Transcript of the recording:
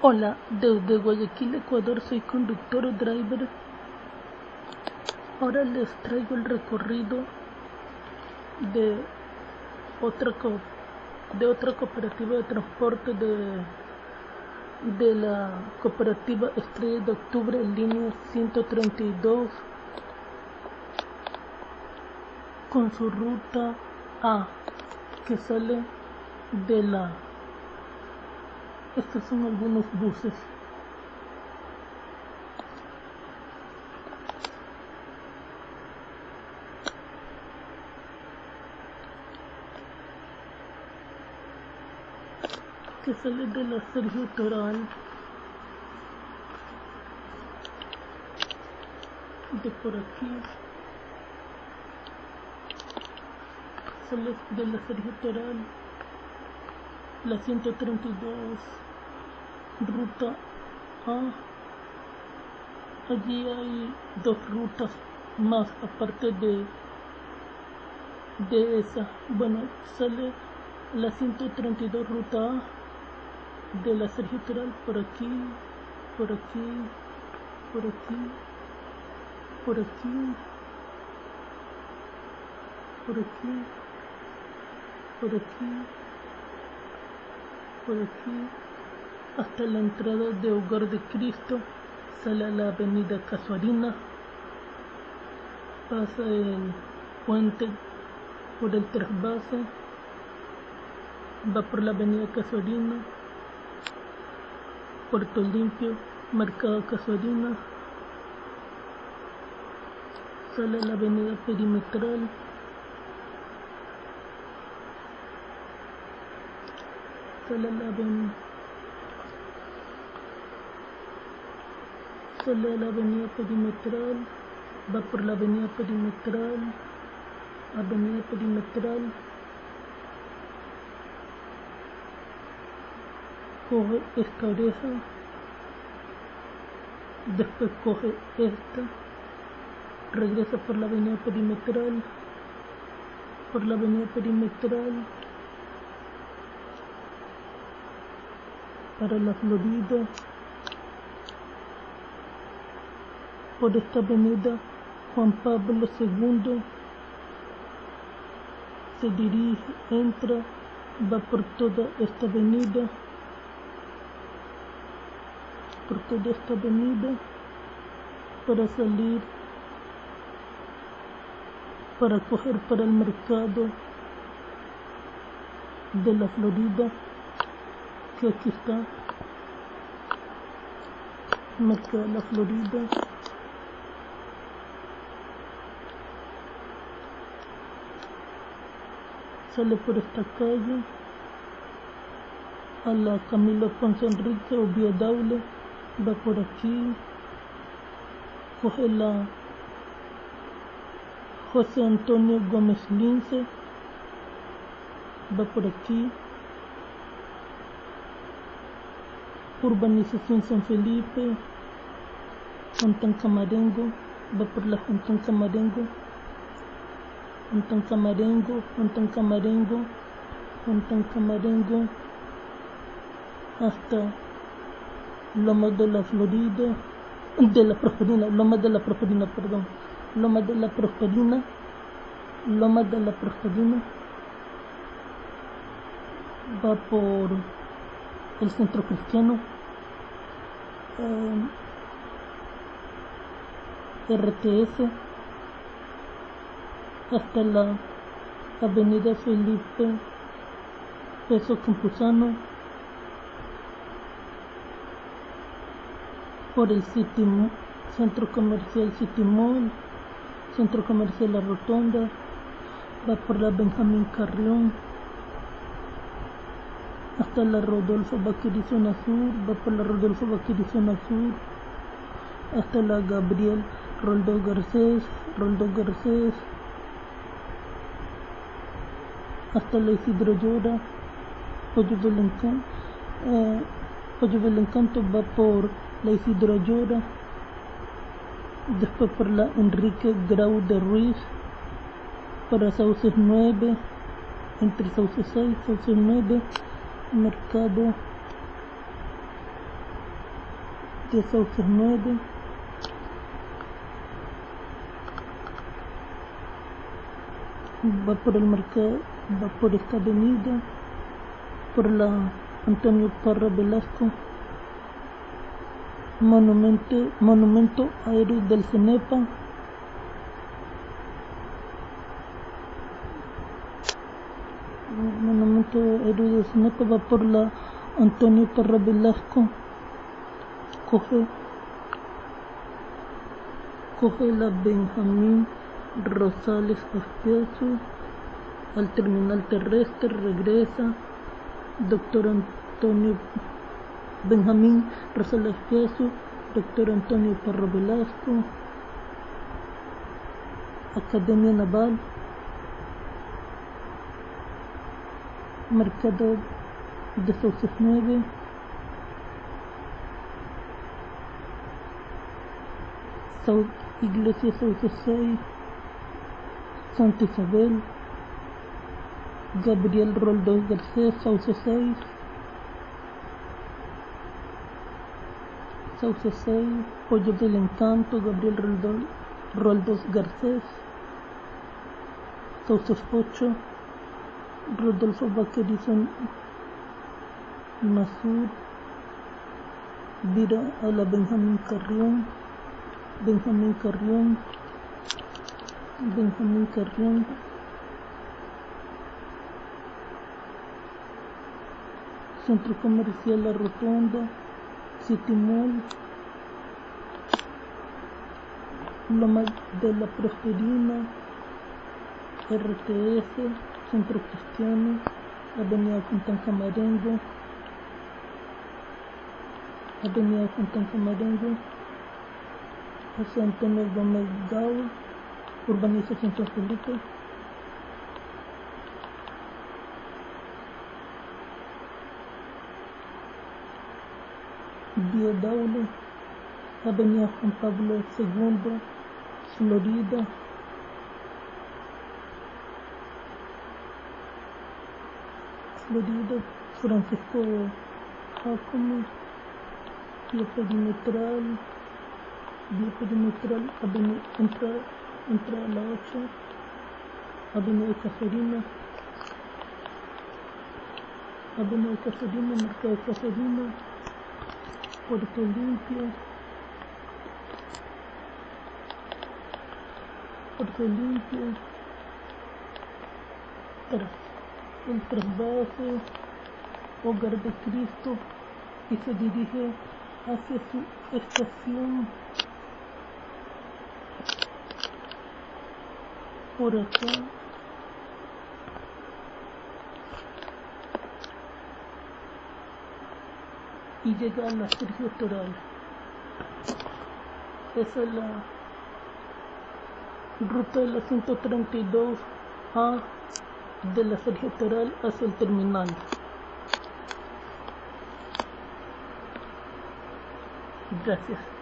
Hola, desde Guayaquil, Ecuador, soy conductor o driver. Ahora les traigo el recorrido de otra cooperativa de transporte de la cooperativa Estrella de Octubre, línea 132, con su ruta A, que sale de la... Estos son algunos buses. Que sale de la Sergio Toral, de por aquí, sale de la Sergio Toral, la 132, ruta A. Allí hay dos rutas más aparte de esa. Bueno, sale la 132 ruta A de la Sergio Toral por aquí, por aquí, por aquí, por aquí, por aquí, por aquí, por aquí, hasta la entrada de Hogar de Cristo. Sale a la avenida Casuarina, pasa el puente por el trasvase, va por la avenida Casuarina, Puerto Limpio, Mercado Casuarina, sale a la avenida Perimetral, sale a la avenida Perimetral, va por la avenida Perimetral, coge esta oreja, después coge esta, regresa por la avenida Perimetral, para la Florida, por esta avenida Juan Pablo II, se dirige, entra, va por toda esta avenida, para salir, para coger para el mercado de la Florida, que aquí está, mercado de la Florida. Sale por esta calle a la Camilo Ponce Enrique o Vía Daule, va por aquí, coge la José Antonio Gómez Lince, va por aquí, urbanización San Felipe, Fontán Camarengo, va por la Fontán Camarengo, hasta Lomas de la Florida, Lomas de la Prosperina, va por el Centro Cristiano, RTS, hasta la avenida Felipe Peso Campuzano, por el Centro Comercial City Mall, Centro Comercial La Rotonda, va por la Benjamín Carrión, hasta la Rodolfo Vaqueri Zona Sur, va por la Rodolfo Vaqueri Zona Sur, hasta la Gabriel Roldo Garcés, hasta la Isidro Llora, Pollo del Encanto, va por la Isidro Llora, después por la Enrique Grau de Ruiz, para Sauces 9, entre Sauces 6, Sauces 9, Mercado hacia Sauces 9, va por el mercado, va por esta avenida, por la Antonio Parra Velasco, monumento a héroes del CENEPA, monumento a héroes del CENEPA, va por la Antonio Parra Velasco, coge la Benjamín Rosales Aspiazu, al terminal terrestre, regresa, Dr. Antonio Benjamín Rosales Aspiazu, Dr. Antonio Parra Velasco, Academia Naval, Mercado de Sauces 9, Iglesia Sauces 6, Santa Isabel, Gabriel Roldós Garcés, Sauces 6, Pollo del Encanto, Gabriel Roldós Garcés, Sauces 8, Rodolfo Vaquerizo Masur, Vira a la Benjamín Carrión, Centro Comercial La Rotonda, City Mall, Loma de la Prosperina, RTS, Centro Cristiano, Avenida Fontán Camarengo, José Antonio Gómez Gau, Urbanización San Felipe, Vía Daule, Avenida Juan Pablo II, Florida, Francisco Jacome, Vía Perimetral, entra a la 8, Avenida Caferina, Mercado Caferina, Puerto Limpio, el trasvase, Hogar de Cristo, y se dirige hacia su estación por acá. Y llega a la Sergio Toral. Esa es la ruta de la 132A de la Sergio Toral hacia el terminal. Gracias.